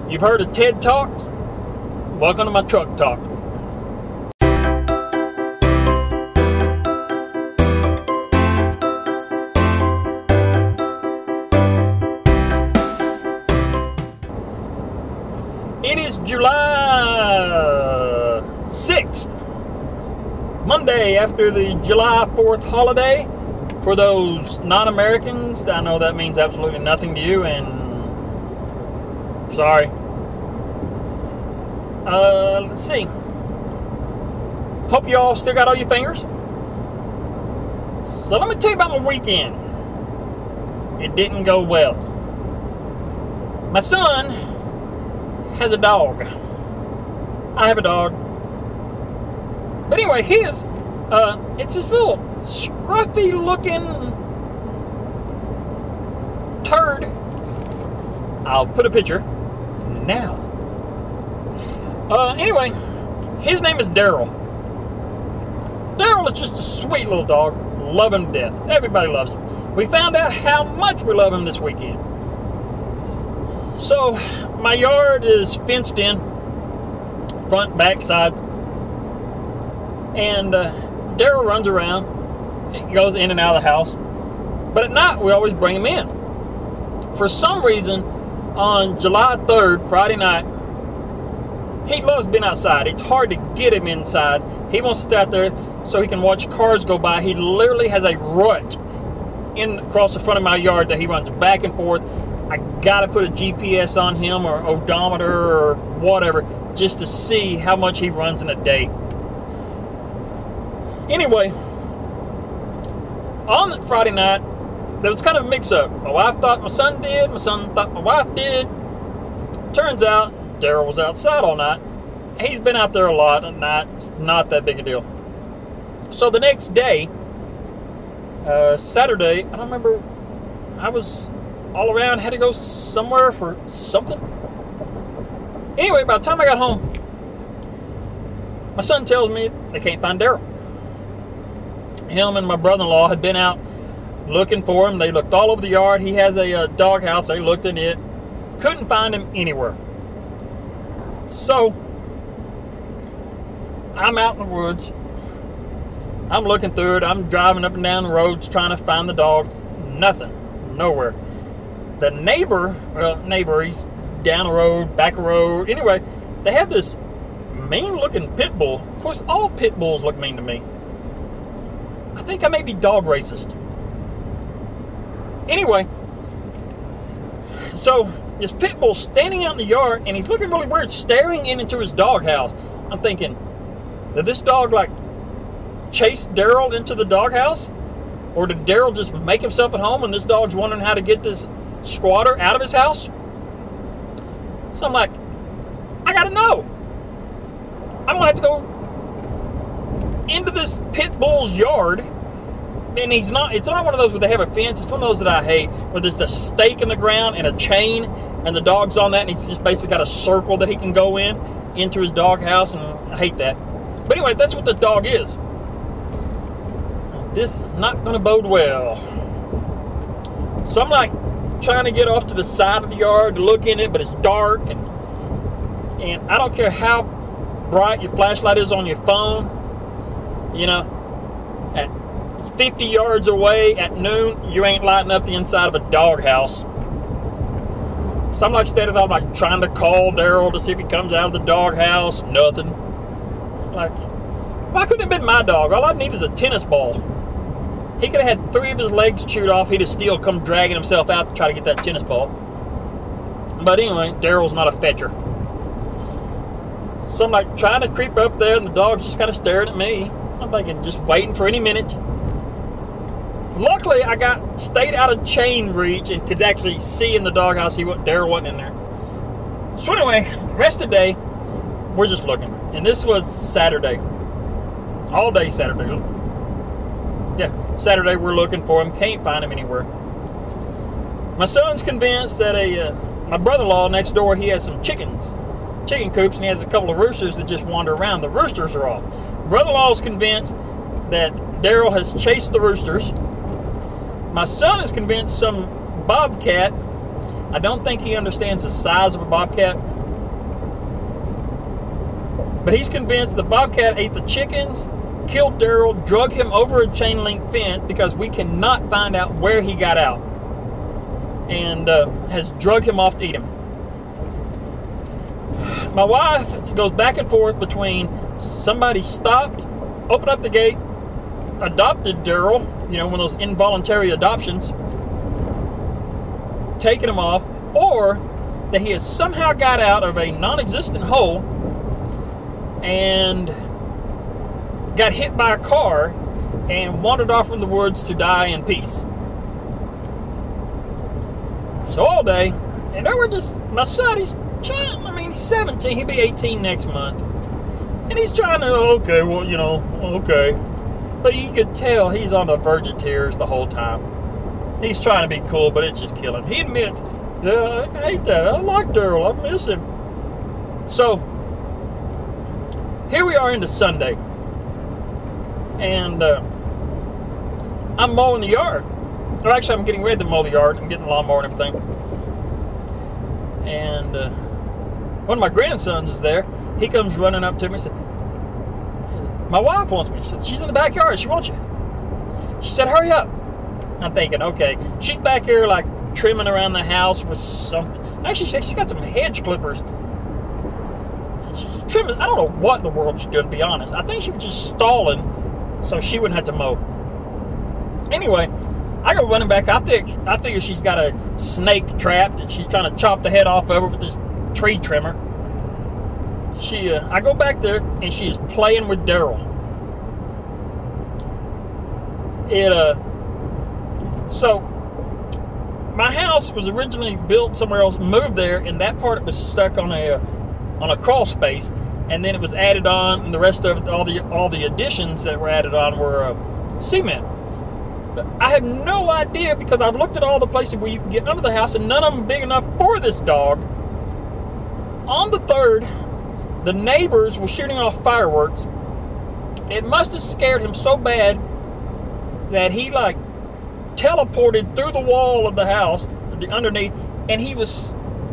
You've heard of TED Talks? Welcome to my truck talk. It is July 6th, Monday after the July 4th holiday. For those non-Americans, I know that means absolutely nothing to you, and sorry. Let's see. Hope you all still got all your fingers. So let me tell you about my weekend. It didn't go well. My son has a dog. I have a dog. But anyway, it's this little scruffy looking turd. I'll put a picture now. Anyway, his name is Daryl. Daryl is just a sweet little dog. Love him to death. Everybody loves him. We found out how much we love him this weekend. So, my yard is fenced in, front, back, side. And Daryl runs around. He goes in and out of the house. But at night, we always bring him in. For some reason, on July 3rd, Friday night, he loves being outside. It's hard to get him inside. He wants to stay out there so he can watch cars go by. He literally has a rut across the front of my yard that he runs back and forth. I gotta put a GPS on him or odometer or whatever just to see how much he runs in a day. Anyway, on that Friday night, there was kind of a mix-up. My wife thought my son did. My son thought my wife did. Turns out, Daryl was outside all night. He's been out there a lot at night. It's not that big a deal. So the next day, Saturday, I don't remember. I was all around, had to go somewhere for something. Anyway, by the time I got home, my son tells me they can't find Daryl. Him and my brother-in-law had been out looking for him. They looked all over the yard. He has a dog house. They looked in it. Couldn't find him anywhere. So, I'm out in the woods. I'm looking through it. I'm driving up and down the roads trying to find the dog. Nothing. Nowhere. The neighbor, he's down the road, back the road. Anyway, they have this mean-looking pit bull. Of course, all pit bulls look mean to me. I think I may be dog racist. Anyway, so this pit bull standing out in the yard, and he's looking really weird, staring into his doghouse. I'm thinking, did this dog like chase Daryl into the doghouse, or did Daryl just make himself at home, and this dog's wondering how to get this squatter out of his house? So I'm like, I gotta know. I'm gonna have to go into this pit bull's yard. And it's not one of those where they have a fence. It's one of those that I hate, where there's a stake in the ground and a chain, and the dog's on that, and he's just basically got a circle that he can go into his dog house, and I hate that. But anyway, that's what this dog is. This is not going to bode well. So I'm like trying to get off to the side of the yard to look in it, but it's dark, and I don't care how bright your flashlight is on your phone. You know, at 50 yards away at noon, you ain't lighting up the inside of a doghouse. So I'm like standing up, like trying to call Daryl to see if he comes out of the doghouse. Nothing. Like, why couldn't it have been my dog? All I need is a tennis ball. He could have had 3 of his legs chewed off. He'd have still come dragging himself out to try to get that tennis ball. But anyway, Daryl's not a fetcher. So I'm like trying to creep up there, and the dog's just kind of staring at me. I'm thinking, just waiting for any minute. Luckily, I stayed out of chain reach and could actually see in the doghouse Daryl wasn't in there. So anyway, the rest of the day, we're just looking. And this was Saturday. All day Saturday. Yeah, Saturday we're looking for him. Can't find him anywhere. My son's convinced that my brother-in-law next door, he has some chicken coops, and he has a couple of roosters that just wander around. The roosters are off. Brother-in-law's convinced that Daryl has chased the roosters. My son is convinced some bobcat. I don't think he understands the size of a bobcat. But he's convinced the bobcat ate the chickens, killed Daryl, drug him over a chain link fence because we cannot find out where he got out, and has drug him off to eat him. My wife goes back and forth between somebody stopped, opened up the gate, adopted Daryl, one of those involuntary adoptions, taking him off, or that he has somehow got out of a non-existent hole and got hit by a car and wandered off in the woods to die in peace. So all day, and they were just, my son, he's 17, he'll be 18 next month. And he's trying to, okay. But you could tell he's on the verge of tears the whole time. He's trying to be cool, but it's just killing him. He admits, yeah, I hate that. I like Daryl. I miss him. So, here we are into Sunday. And I'm mowing the yard. Or actually, I'm getting ready to mow the yard. I'm getting the lawnmower and everything. And one of my grandsons is there. He comes running up to me and said, my wife wants me. She said, she's in the backyard. She wants you. She said, hurry up. I'm thinking, okay. She's back here like trimming around the house with something. Actually, she's got some hedge clippers. She's trimming. I don't know what in the world she's doing, to be honest. I think she was just stalling so she wouldn't have to mow. Anyway, I go running back. I figure she's got a snake trapped and she's trying to chop the head off of her with this tree trimmer. I go back there and she is playing with Daryl. So my house was originally built somewhere else, moved there, and that part was stuck on a crawl space, and then it was added on, and the rest of it, all the additions that were added on were cement. But I have no idea, because I've looked at all the places where you can get under the house, and none of them big enough for this dog. On the 3rd, the neighbors were shooting off fireworks. It must have scared him so bad that he teleported through the wall of the house, underneath, and he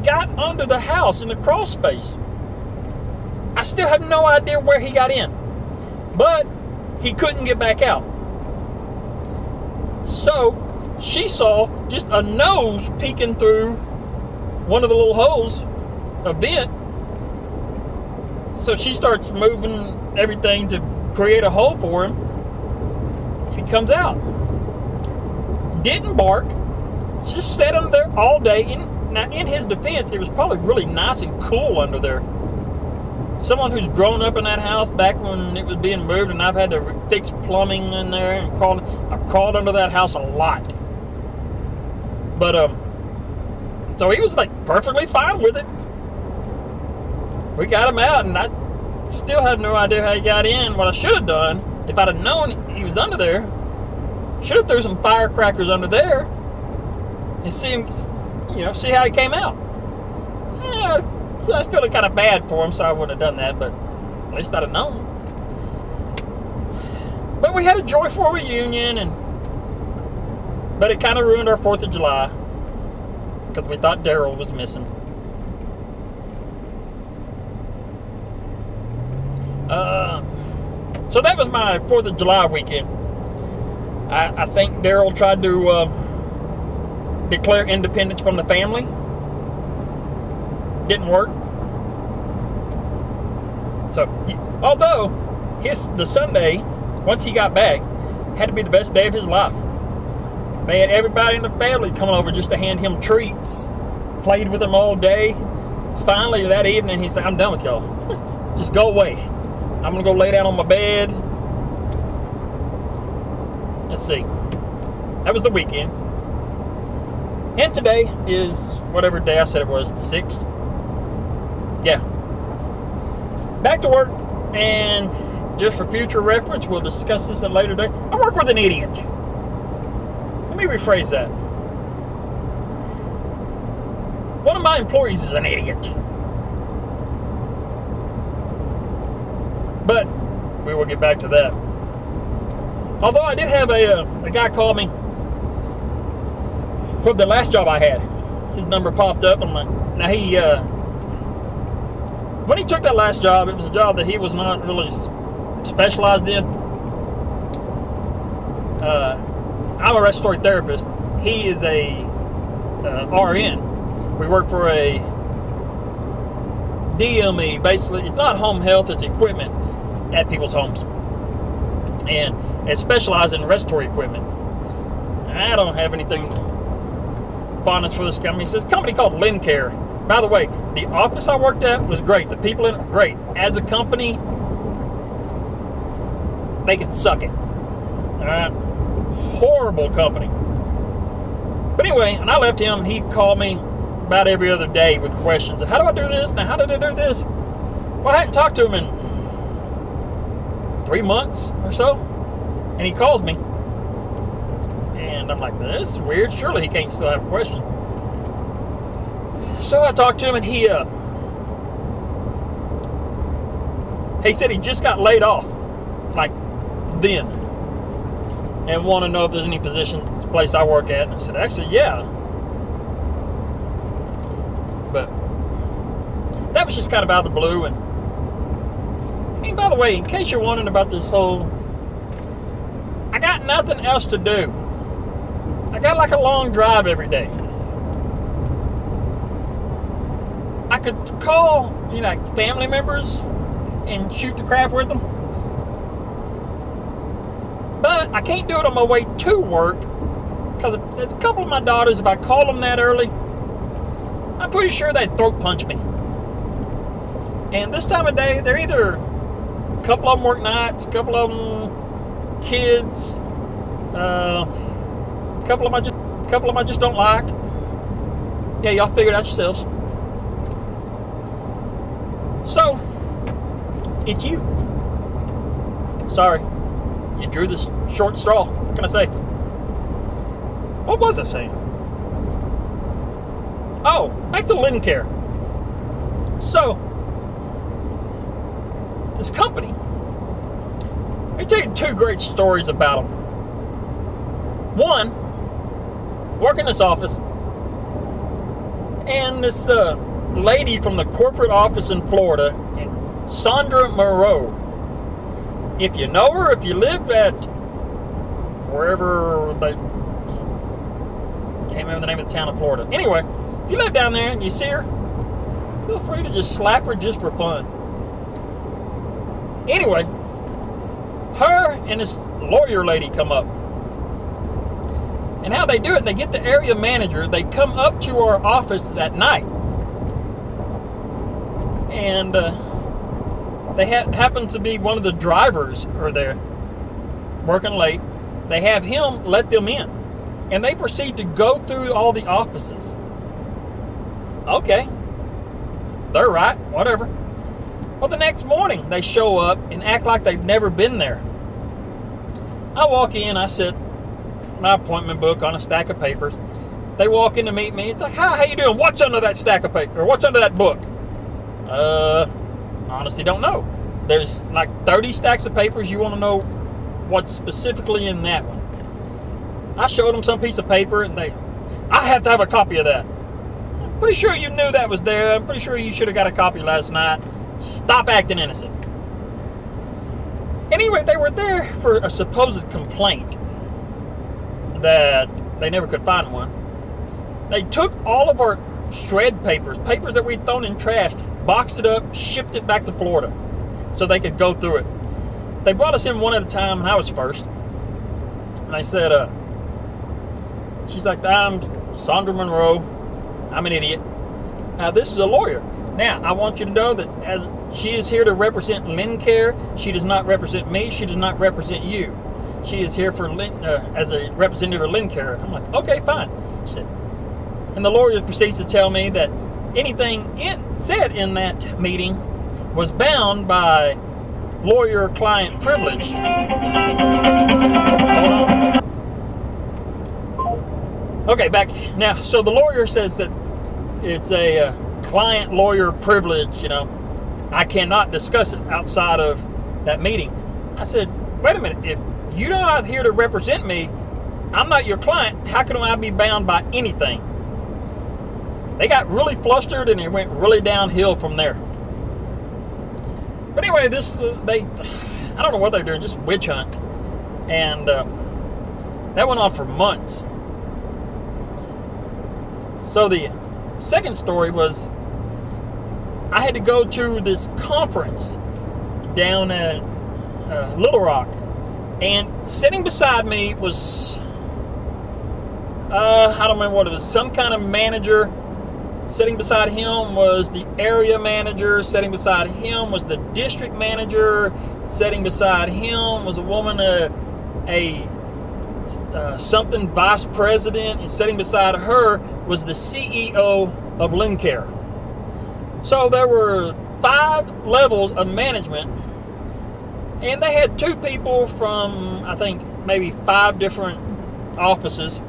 got under the house in the crawl space. I still have no idea where he got in, but he couldn't get back out. So she saw just a nose peeking through one of the little holes, a vent. So she starts moving everything to create a hole for him. And he comes out. Didn't bark. Just sat under there all day. Now, in his defense, it was probably really nice and cool under there. Someone who's grown up in that house back when it was being moved, and I've had to fix plumbing in there, and I've crawled under that house a lot. But so he was perfectly fine with it. We got him out, and I still have no idea how he got in. What I should have done, if I'd have known he was under there, should have threw some firecrackers under there and see him, see how he came out. Yeah, I was feeling kind of bad for him, so I wouldn't have done that, but at least I'd have known. But we had a joyful reunion, but it kind of ruined our 4th of July because we thought Daryl was missing. So that was my 4th of July weekend. I think Daryl tried to declare independence from the family. Didn't work. So, although the Sunday, once he got back, had to be the best day of his life. They had everybody in the family coming over just to hand him treats. Played with him all day. Finally, that evening, he said, I'm done with y'all. Just go away. I'm going to go lay down on my bed. Let's see. That was the weekend. And today is whatever day I said it was, the 6th. Yeah. Back to work. And just for future reference, we'll discuss this at a later date. I work with an idiot. Let me rephrase that. One of my employees is an idiot. But we will get back to that. Although I did have a guy call me from the last job I had. His number popped up. I'm like, now when he took that last job, it was a job that he was not really specialized in. I'm a respiratory therapist. He is a RN. We work for a DME. Basically, it's not home health, it's equipment at people's homes. And it's specialized in respiratory equipment. I don't have anything fondness for this company. It's a company called Lincare. By the way, the office I worked at was great. The people in it were great. As a company, they can suck it. Alright? Horrible company. But anyway, and I left him, and he'd call me about every other day with questions. How do I do this? Now, how did I do this? Well, I hadn't talked to him in 3 months or so. And he calls me. And I'm like, this is weird. Surely he can't still have a question. So I talked to him, and he said he just got laid off, like then, and wanted to know if there's any positions at the place I work at. And I said, actually, yeah. But that was just kind of out of the blue. And by the way, in case you're wondering about this whole, I got nothing else to do. I got like a long drive every day. I could call, like family members and shoot the crap with them. But I can't do it on my way to work because there's a couple of my daughters, if I call them that early, I'm pretty sure they'd throat punch me. And this time of day, they're either, a couple of them work nights, a couple of them kids, a couple of them I just don't like. Yeah, y'all figure it out yourselves. So, it's you. Sorry, you drew this short straw. What can I say? What was I saying? Oh, back to Lincare. So, this company, let me tell you 2 great stories about them. One, work in this office, and this lady from the corporate office in Florida, Sandra Moreau. If you know her, if you live at wherever they, can't remember the name of the town of Florida. Anyway, if you live down there and you see her, feel free to just slap her just for fun. Anyway, her and this lawyer lady come up. And how they do it, they get the area manager, they come up to our office at night. And they happen to be one of the drivers are there, working late. They have him let them in. And they proceed to go through all the offices. Okay. They're right, whatever. Well, the next morning, they show up and act like they've never been there. I walk in, I sit my appointment book on a stack of papers. They walk in to meet me. It's like, hi, how you doing? What's under that stack of paper? Or what's under that book? Honestly don't know. There's like 30 stacks of papers. You want to know what's specifically in that one. I showed them some piece of paper, and I have to have a copy of that. I'm pretty sure you knew that was there. I'm pretty sure you should have got a copy last night. Stop acting innocent. Anyway, they were there for a supposed complaint that they never could find one. They took all of our shred papers that we'd thrown in trash, boxed it up, shipped it back to Florida so they could go through it. They brought us in one at a time, and I was first. And they said, she's like, I'm Sandra Monroe. I'm an idiot. This is a lawyer. Now, I want you to know that as she is here to represent Lincare, she does not represent me. She does not represent you. She is here for as a representative of Lincare. I'm like, okay, fine. She said, and the lawyer proceeds to tell me that anything said in that meeting was bound by lawyer-client privilege. Okay, back now. So the lawyer says that it's a client-lawyer privilege, I cannot discuss it outside of that meeting. I said, wait a minute, if you're not here to represent me, I'm not your client, how can I be bound by anything? They got really flustered and it went really downhill from there. But anyway, this I don't know what they're doing, just witch hunt, and that went on for months. So the second story was I had to go to this conference down at Little Rock, and sitting beside me was I don't remember what it was, some kind of manager. Sitting beside him was the area manager. Sitting beside him was the district manager. Sitting beside him was a woman, something vice president, and sitting beside her was the CEO of Lincare. So there were 5 levels of management, and they had 2 people from, I think, maybe 5 different offices.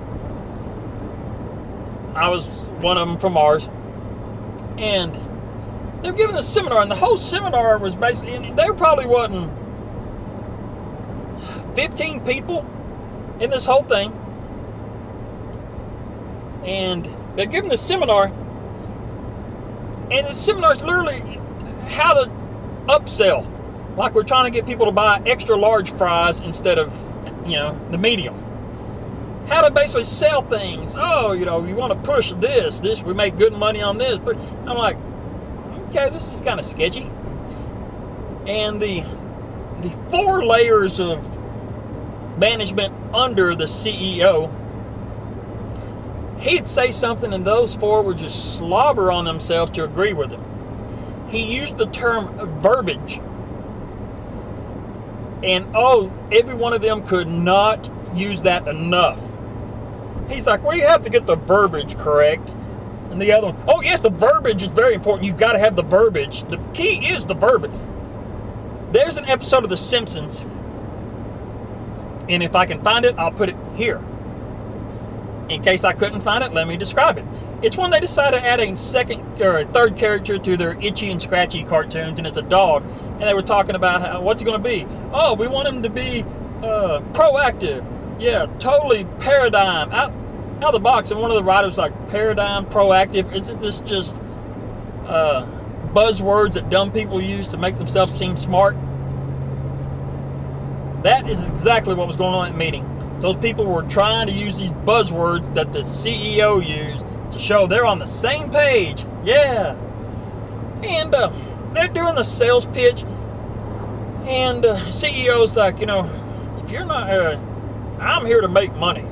I was one of them from ours, and they were giving a seminar, and the whole seminar was basically, and there probably wasn't 15 people in this whole thing, and they're giving the seminar, and the seminar is literally how to upsell, like we're trying to get people to buy extra large fries instead of, the medium. How to basically sell things. Oh, you want to push this, we make good money on this. But I'm like, okay, this is kind of sketchy. And the 4 layers of management under the CEO, he'd say something and those 4 would just slobber on themselves to agree with him. He used the term verbiage. And every one of them could not use that enough. He's like, well, you have to get the verbiage correct. And the other one, oh, yes, the verbiage is very important. You've got to have the verbiage. The key is the verbiage. There's an episode of The Simpsons, and if I can find it, I'll put it here. In case I couldn't find it, let me describe it. It's when they decided to add a second or a third character to their Itchy and Scratchy cartoons, and it's a dog. And they were talking about what's it going to be. Oh, we want him to be proactive. Yeah, totally paradigm. Out of the box. And one of the writers was like, paradigm, proactive. Isn't this just buzzwords that dumb people use to make themselves seem smart? That is exactly what was going on at the meeting. Those people were trying to use these buzzwords that the CEO used to show they're on the same page. Yeah. And they're doing the sales pitch. And CEO's like, if you're not... I'm here to make money.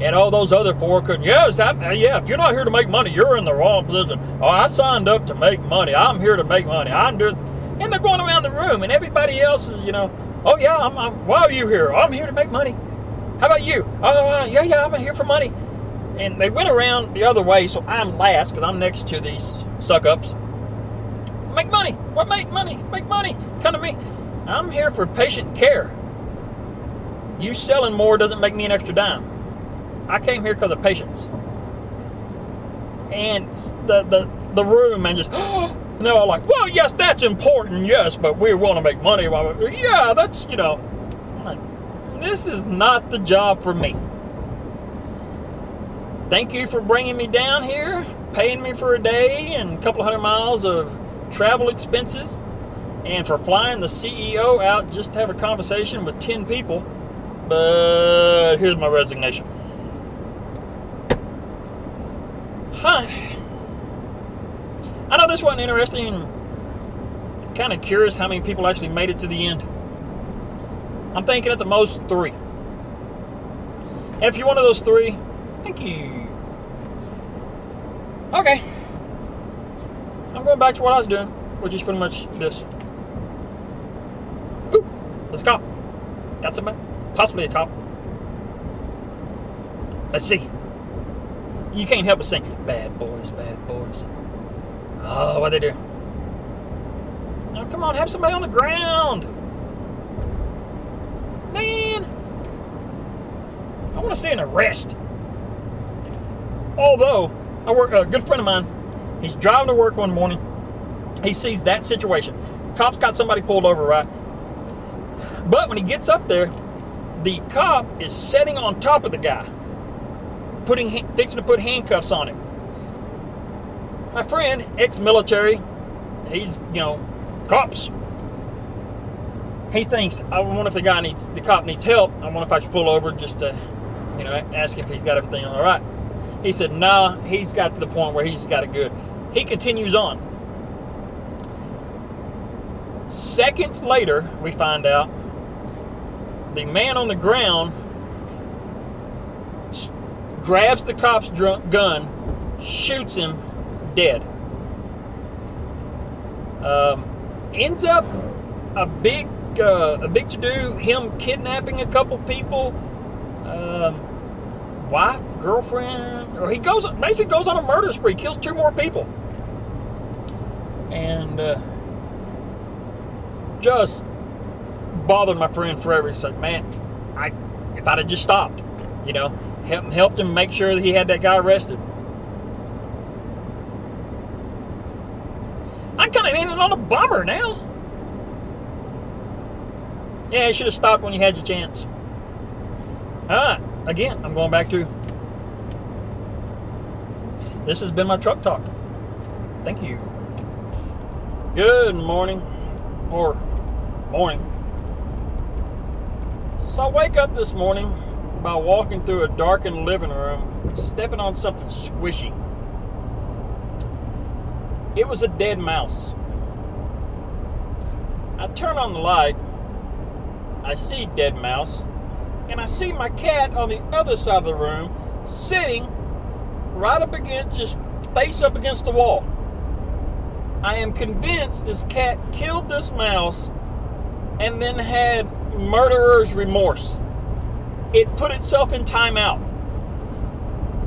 And all those other 4 couldn't. Yeah, if you're not here to make money, you're in the wrong position. Oh, I signed up to make money. I'm here to make money. I'm doing... And they're going around the room, and everybody else is, oh, yeah, why are you here? I'm here to make money. How about you? Oh, yeah, I'm here for money. And they went around the other way, so I'm last, because I'm next to these suck-ups. Make money. What, make money? Make money. Come to me. I'm here for patient care. You selling more doesn't make me an extra dime. I came here because of patience. And the room, and just, and they're all like, well, yes, that's important, yes, but we want to make money. Yeah, that's, this is not the job for me. Thank you for bringing me down here, paying me for a day and a couple 100 miles of travel expenses, and for flying the CEO out just to have a conversation with 10 people. But here's my resignation. Huh. I know this wasn't interesting. I'm kind of curious how many people actually made it to the end. I'm thinking at the most 3. And if you're one of those 3, thank you. Okay. I'm going back to what I was doing, which is pretty much this. Ooh, there's a cop. Got somebody? Possibly a cop. Let's see. You can't help but sing, bad boys, bad boys. Oh, what are they doing? Now, come on, have somebody on the ground. Man. I want to see an arrest. Although, a good friend of mine, he's driving to work one morning. He sees that situation. Cop's got somebody pulled over, right? But when he gets up there, the cop is sitting on top of the guy, fixing to put handcuffs on him. My friend, ex-military, he's, cops. he thinks, I wonder if the cop needs help. I wonder if I should pull over just to, ask if he's got everything all right. He said, nah, he's got to the point where he's got it good. He continues on. Seconds later, we find out the man on the ground grabs the cop's gun, shoots him dead. Ends up a big to-do, him kidnapping a couple people, wife, girlfriend, or he basically goes on a murder spree, kills 2 more people. And just bothered my friend forever. He said, man, if I'd have just stopped, helped him make sure that he had that guy arrested. I'm kind of ending on a bummer now. Yeah, you should have stopped when you had your chance. Alright, again, I'm going back to, this has been my truck talk. Thank you. Good morning. Or morning. So I wake up this morning by walking through a darkened living room, stepping on something squishy. It was a dead mouse. I turn on the light, I see dead mouse, and I see my cat on the other side of the room, sitting right up against, just face up against the wall. I am convinced this cat killed this mouse and then had murderer's remorse. It put itself in timeout.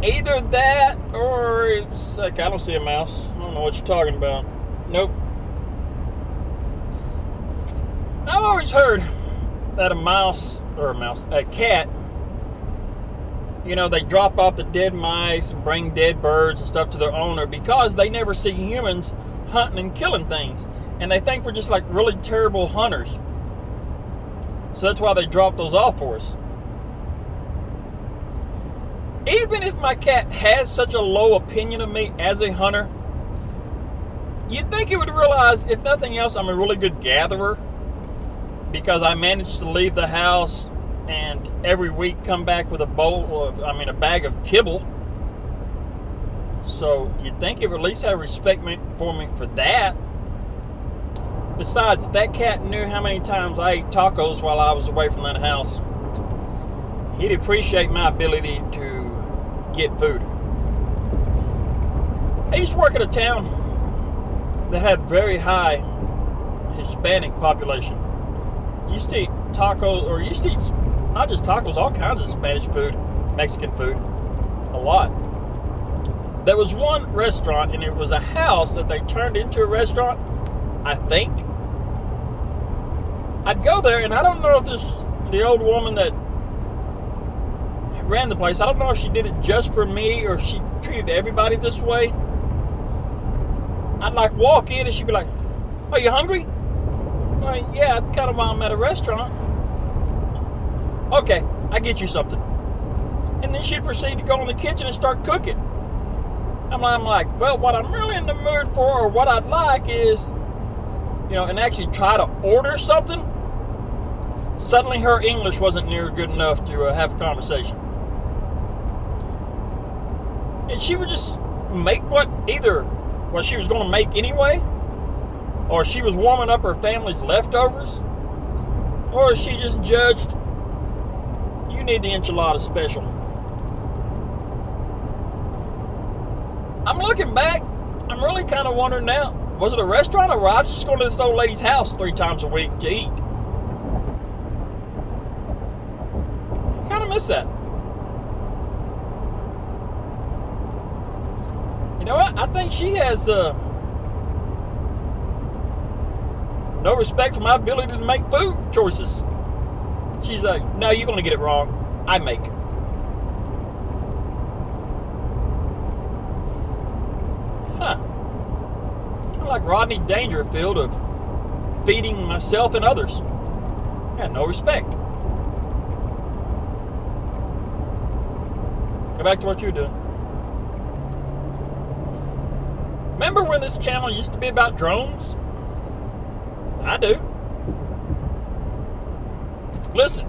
Either that or it's like, I don't see a mouse. I don't know what you're talking about. Nope. I've always heard that a cat, they drop off the dead mice and bring dead birds and stuff to their owner because they never see humans hunting and killing things. And they think we're just like really terrible hunters. So that's why they drop those off for us. Even if my cat has such a low opinion of me as a hunter, you'd think it would realize, if nothing else, I'm a really good gatherer because I managed to leave the house and every week come back with a bag of kibble. So you'd think it would at least have respect for me for that. Besides, that cat knew how many times I ate tacos while I was away from that house. He'd appreciate my ability to get food. I used to work at a town that had very high Hispanic population. Used to eat tacos, or used to eat not just tacos, all kinds of Spanish food, Mexican food, a lot. There was one restaurant, and it was a house that they turned into a restaurant, I think. I'd go there, and I don't know if the old woman that ran the place, I don't know if she did it just for me or if she treated everybody this way. I'd like walk in and she'd be like, "Are you hungry?" I'm like, "Yeah, it's kind of why I'm at a restaurant." "Okay, I get you something." And then she'd proceed to go in the kitchen and start cooking. I'm like, well, what I'm really in the mood for, or what I'd like is, and actually try to order something. Suddenly her English wasn't near good enough to have a conversation. And she would just make either what she was going to make anyway, or she was warming up her family's leftovers, or she just judged, you need the enchilada special. I'm looking back, I'm really kind of wondering now, was it a restaurant or I was just going to this old lady's house 3 times a week to eat? I kind of miss that. You know what? I think she has no respect for my ability to make food choices. She's like, "No, you're going to get it wrong. I make." Huh. Kind of like Rodney Dangerfield of feeding myself and others. I had no respect. Go back to what you were doing. Remember when this channel used to be about drones? I do. listen,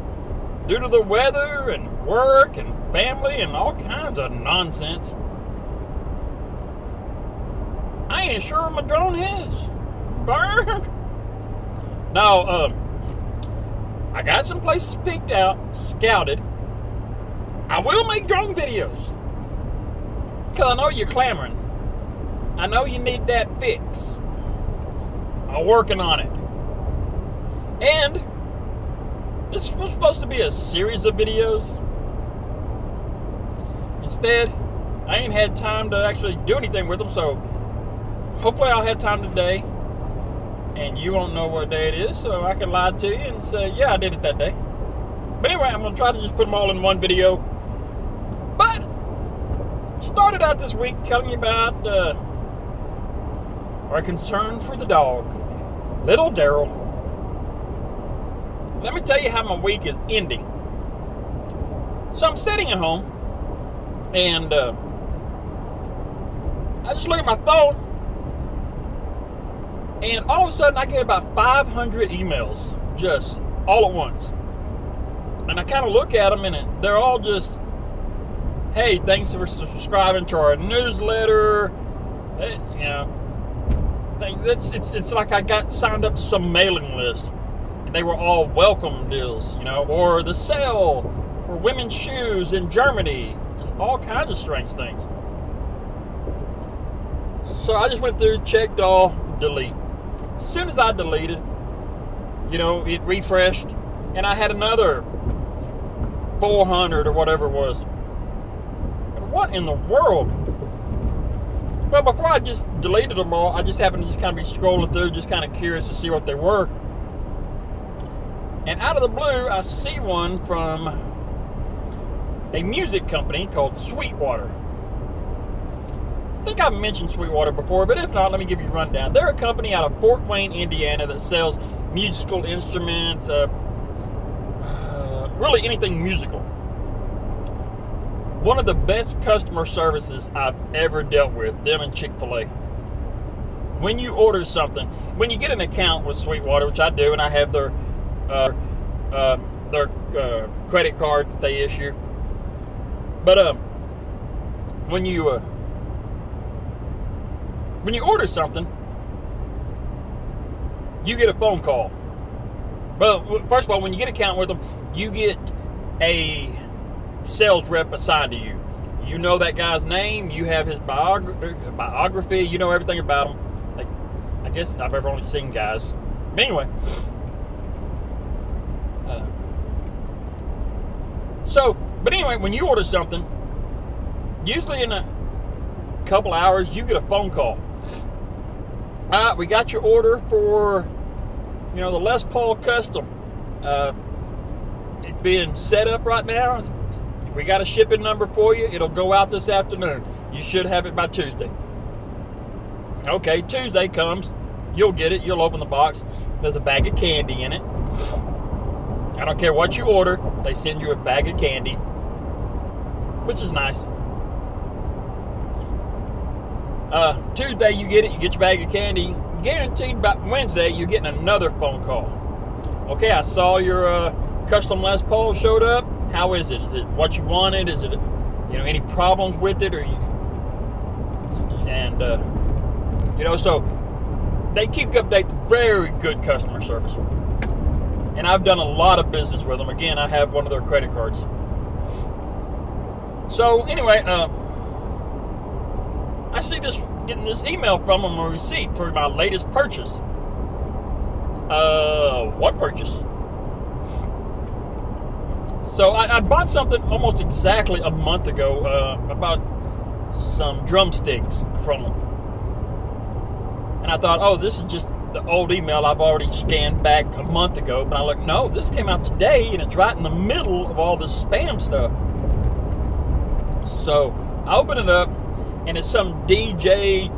due to the weather and work and family and all kinds of nonsense, I ain't sure my drone is. Burned. No, I got some places picked out, scouted. I will make drone videos. Because I know you're clamoring. I know you need that fix. I'm working on it. And this was supposed to be a series of videos. Instead, I ain't had time to actually do anything with them, so hopefully I'll have time today. And you won't know what day it is, so I can lie to you and say, yeah, I did it that day. But anyway, I'm going to try to just put them all in one video. But, started out this week telling you about our concern for the dog, little Daryl. Let me tell you how my week is ending. So I'm sitting at home, and I just look at my phone, and all of a sudden I get about 500 emails, just all at once. And I kind of look at them, and they're all just, hey, thanks for subscribing to our newsletter. You know, it's like I got signed up to some mailing list. And they were all welcome deals, you know, or the sale for women's shoes in Germany. All kinds of strange things. So I just went through, checked all, delete. As soon as I deleted, you know, it refreshed, and I had another 400 or whatever it was. What in the world? Well, before I just deleted them all, I just happened to just kind of be scrolling through, just kind of curious to see what they were. And out of the blue, I see one from a music company called Sweetwater. I think I've mentioned Sweetwater before, but if not, let me give you a rundown. They're a company out of Fort Wayne, Indiana that sells musical instruments, really anything musical. One of the best customer services I've ever dealt with, them and Chick-fil-A. When you order something, when you get an account with Sweetwater, which I do, and I have their credit card that they issue. But when you order something, you get a phone call. Well, first of all, when you get an account with them, you get a sales rep assigned to you. You know that guy's name. You have his biography. You know everything about him. Like, I guess I've ever only seen guys. But anyway. But anyway, when you order something, usually in a couple hours, you get a phone call. We got your order for, you know, the Les Paul Custom. It's being set up right now. We got a shipping number for you. It'll go out this afternoon. You should have it by Tuesday. Okay, Tuesday comes. You'll get it. You'll open the box. There's a bag of candy in it. I don't care what you order. They send you a bag of candy, which is nice. Tuesday you get it. You get your bag of candy. Guaranteed by Wednesday you're getting another phone call. Okay, I saw your custom Les Paul showed up. How is it? Is it what you wanted? Is it, you know, any problems with it? Or you, and you know, so they keep you updated. Very good customer service. And I've done a lot of business with them. Again, I have one of their credit cards. So anyway, I see getting this email from them, a receipt for my latest purchase. What purchase? So I bought something almost exactly a month ago, about some drumsticks from them. And I thought, oh, this is just the old email I've already scanned back a month ago. But I look, no, this came out today, and it's right in the middle of all this spam stuff. So I open it up, and it's some DJ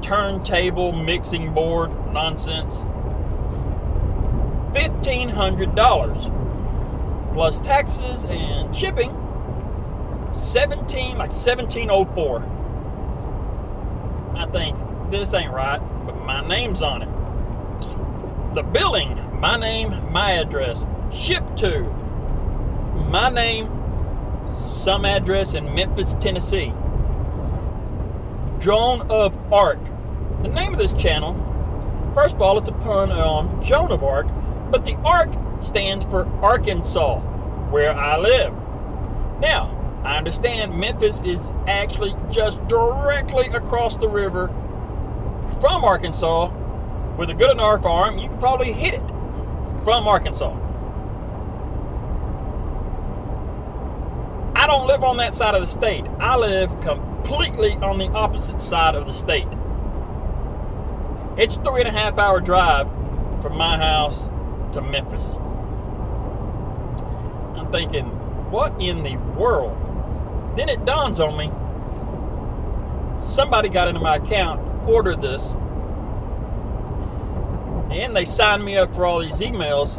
turntable mixing board nonsense. $1,500 plus taxes and shipping. $1,704. I think this ain't right, but my name's on it. The billing, my name, my address, shipped to my name, some address in Memphis, Tennessee. Joan of Arc. The name of this channel, first of all, it's a pun on Joan of Arc, but the Arc stands for Arkansas, where I live. Now, I understand Memphis is actually just directly across the river from Arkansas. With a good enough arm, you could probably hit it from Arkansas. I don't live on that side of the state. I live completely on the opposite side of the state. It's a 3.5 hour drive from my house to Memphis. I'm thinking, what in the world? Then it dawns on me, somebody got into my account, ordered this, and they signed me up for all these emails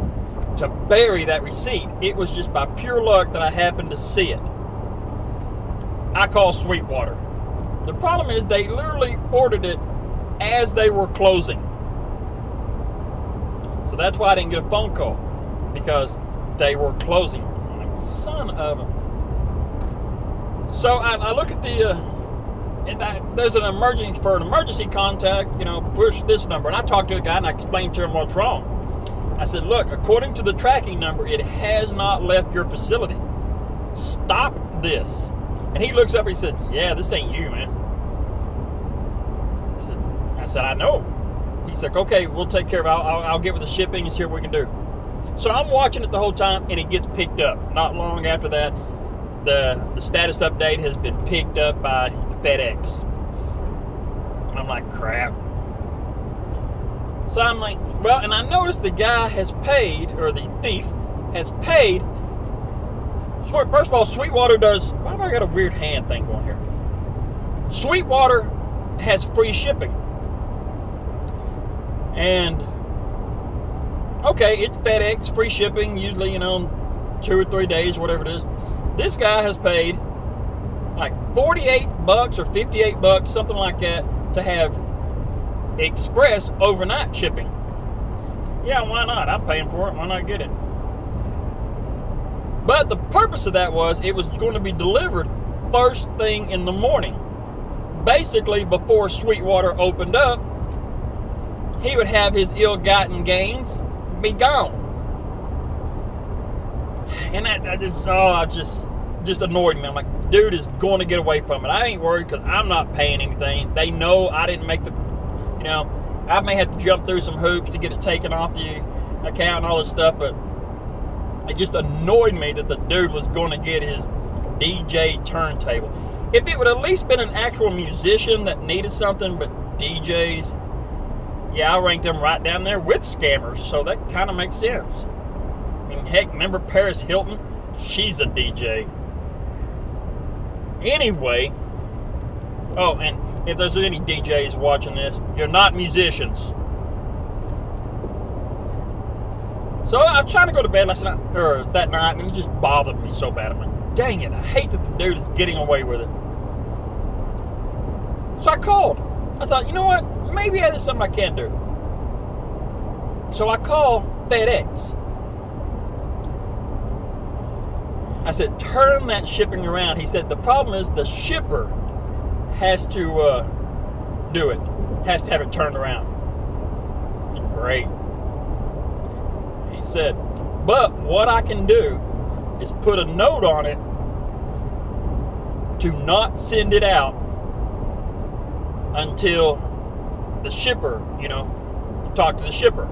to bury that receipt. It was just by pure luck that I happened to see it. I call Sweetwater. The problem is they literally ordered it as they were closing. So that's why I didn't get a phone call, because they were closing. I'm like, son of a... So I look at the, there's an emergency contact, push this number. And I talked to the guy and I explained to him what's wrong. I said, look, according to the tracking number, it has not left your facility. Stop this. And he looks up and he said, yeah, this ain't you, man. I said, I know. He's like, okay, we'll take care of it. I'll get with the shipping and see what we can do. So I'm watching it the whole time, and it gets picked up. Not long after that, the status update has been picked up by FedEx. And I'm like, crap. So I'm like, well, and I noticed the guy has paid, or the thief has paid. First of all, Sweetwater does, why do I got a weird hand thing going here? Sweetwater has free shipping. And, okay, it's FedEx, free shipping, usually, 2 or 3 days, whatever it is. This guy has paid like $48 or $58, something like that, to have express overnight shipping. Yeah, why not? I'm paying for it. Why not get it? But the purpose of that was it was going to be delivered first thing in the morning. Basically, before Sweetwater opened up, he would have his ill-gotten gains be gone. And that just annoyed me. I'm like, dude is going to get away from it. I ain't worried because I'm not paying anything. They know I didn't make the, I may have to jump through some hoops to get it taken off the account and all this stuff, but it just annoyed me that the dude was going to get his DJ turntable. If it would at least been an actual musician that needed something, but DJs, yeah, I rank them right down there with scammers, so that kind of makes sense. I mean, heck, remember Paris Hilton? She's a DJ. Anyway, oh, and if there's any DJs watching this, you're not musicians. So I was trying to go to bed last night, or that night, and it just bothered me so bad. I'm like, dang it, I hate that the dude is getting away with it. So I called. I thought, you know what? Maybe there's something I can do. So I call FedEx. I said, turn that shipping around. He said, the problem is the shipper has to do it. Has to have it turned around. Great. He said, but what I can do is put a note on it to not send it out until the shipper, talk to the shipper.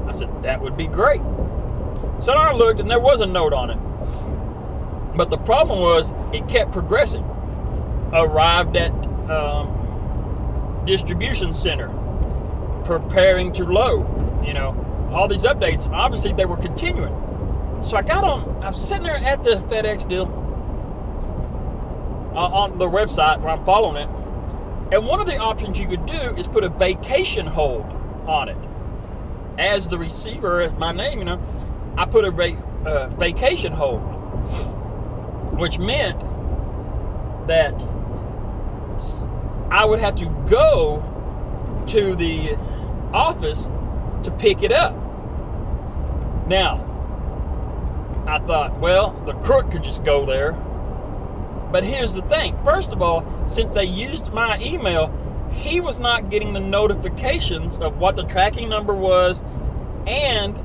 I said, that would be great. So I looked, and there was a note on it. But the problem was, it kept progressing. Arrived at distribution center, preparing to load. All these updates. Obviously, they were continuing. So I got on. I was sitting there at the FedEx deal on the website where I'm following it. And one of the options you could do is put a vacation hold on it. As the receiver, as my name, I put a vacation hold, which meant that I would have to go to the office to pick it up. Now, I thought, well, the crook could just go there. But here's the thing. First of all, since they used my email, he was not getting the notifications of what the tracking number was, and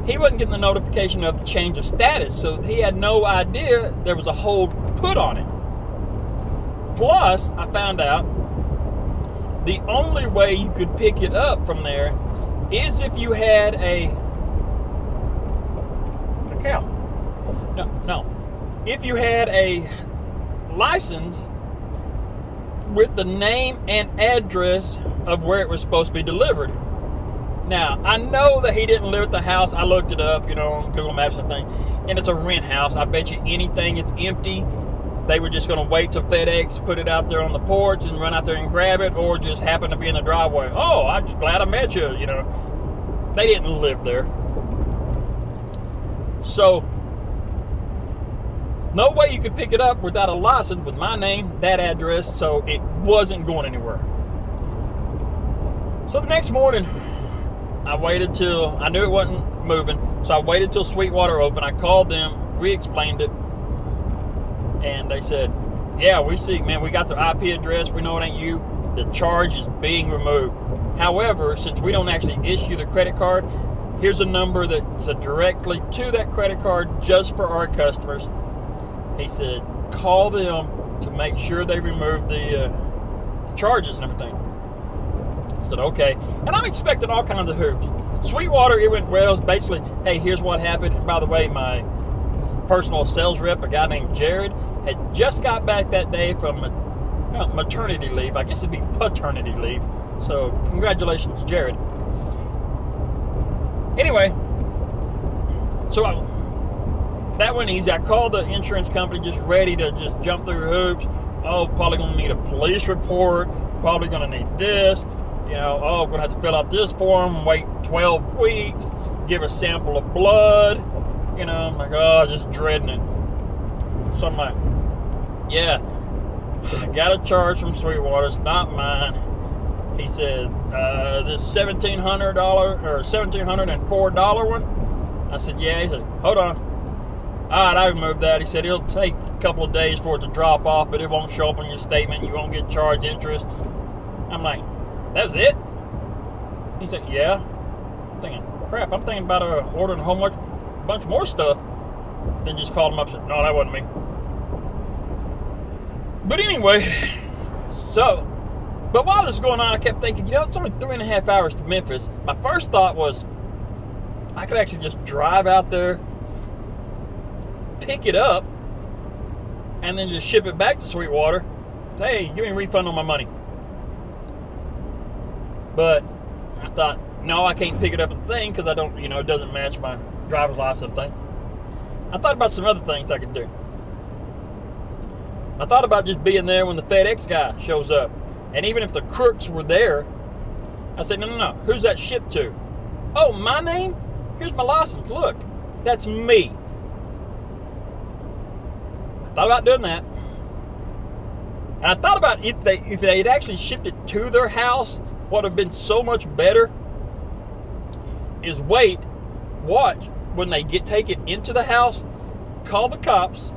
he wasn't getting the notification of the change of status. So he had no idea there was a hold put on it. Plus, I found out the only way you could pick it up from there is if you had a cow. No. If you had a license with the name and address of where it was supposed to be delivered. Now, I know that he didn't live at the house. I looked it up, on Google Maps and thing, and it's a rent house. I bet you anything it's empty, they were just going to wait till FedEx put it out there on the porch and run out there and grab it, or just happen to be in the driveway. Oh, I'm just glad I met you, They didn't live there. So, no way you could pick it up without a license with my name, that address, so it wasn't going anywhere. So the next morning, I waited till, I knew it wasn't moving, so I waited till Sweetwater opened. I called them, re-explained it, and they said, yeah, we see, man, we got the IP address, we know it ain't you, the charge is being removed. However, since we don't actually issue the credit card, here's a number that's directly to that credit card just for our customers. He said, call them to make sure they remove the charges and everything. I said, okay. And I'm expecting all kinds of hoops. Sweetwater, it went well. It's basically, hey, here's what happened. And by the way, my personal sales rep, a guy named Jared, had just got back that day from maternity leave. I guess it'd be paternity leave. So congratulations, Jared. Anyway, so that went easy. I called the insurance company just ready to just jump through hoops. Oh, probably going to need a police report. Probably going to need this. Oh, going to have to fill out this form, wait 12 weeks, give a sample of blood. I'm like, oh, just dreading it. So I'm like, yeah, I got a charge from Sweetwater. It's not mine. He said, this $1,700 or $1,704 one? I said, yeah. He said, hold on. All right, I removed that. He said, it'll take a couple of days for it to drop off, but it won't show up on your statement. You won't get charged interest. I'm like, that's it? He said, yeah. I'm thinking, crap, I'm thinking about ordering a whole bunch more stuff. Then just called him up and said, no, that wasn't me. But anyway, but while this was going on, I kept thinking, it's only 3.5 hours to Memphis. My first thought was, I could actually just drive out there, pick it up, and then just ship it back to Sweetwater. Say, hey, give me a refund on my money. But I thought, no, I can't pick it up at the thing because I don't, it doesn't match my driver's license thing. I thought about some other things I could do. I thought about just being there when the FedEx guy shows up. And even if the crooks were there, I said, no, who's that shipped to? Oh, my name? Here's my license. Look, that's me. I thought about doing that. And I thought about if they had actually shipped it to their house, what would have been so much better is watch when they take it into the house, call the cops,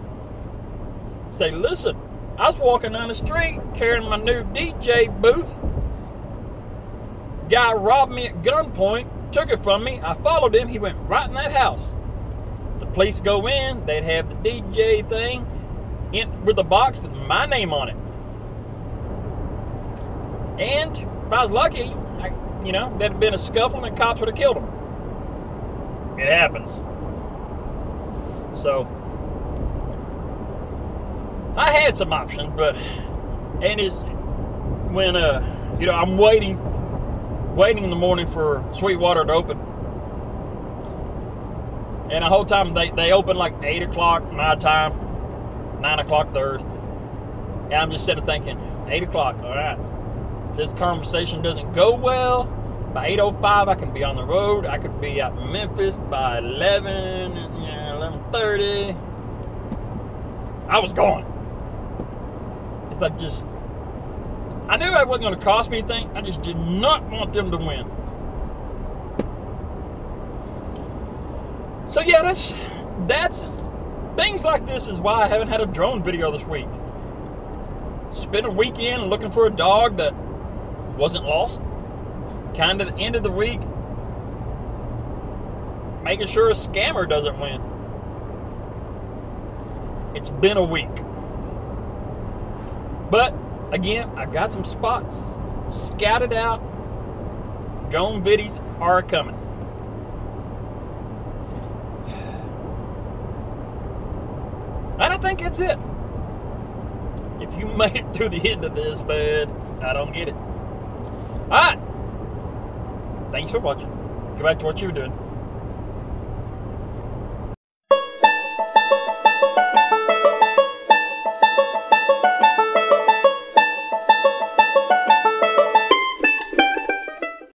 say, listen, I was walking down the street carrying my new DJ booth. Guy robbed me at gunpoint, took it from me. I followed him. He went right in that house. The police go in. They'd have the DJ thing with a box with my name on it. And if I was lucky, there'd have been a scuffle and the cops would have killed him. It happens. So I had some options, and it's when I'm waiting in the morning for Sweetwater to open, and the whole time they open like 8 o'clock my time, 9 o'clock theirs, and I'm just sitting thinking, 8 o'clock, all right. If this conversation doesn't go well, by 8:05 I can be on the road. I could be out in Memphis by 11:30. I was gone. It's like I knew it wasn't going to cost me anything. I just did not want them to win. So yeah, that's things like this is why I haven't had a drone video this week. Spent a weekend looking for a dog that wasn't lost. Kind of the end of the week, making sure a scammer doesn't win. It's been a week. But again, I've got some spots scouted out. Drone videos are coming. And I think that's it. If you made it through the end of this, man, I don't get it. Alright. Thanks for watching. Go back to what you were doing.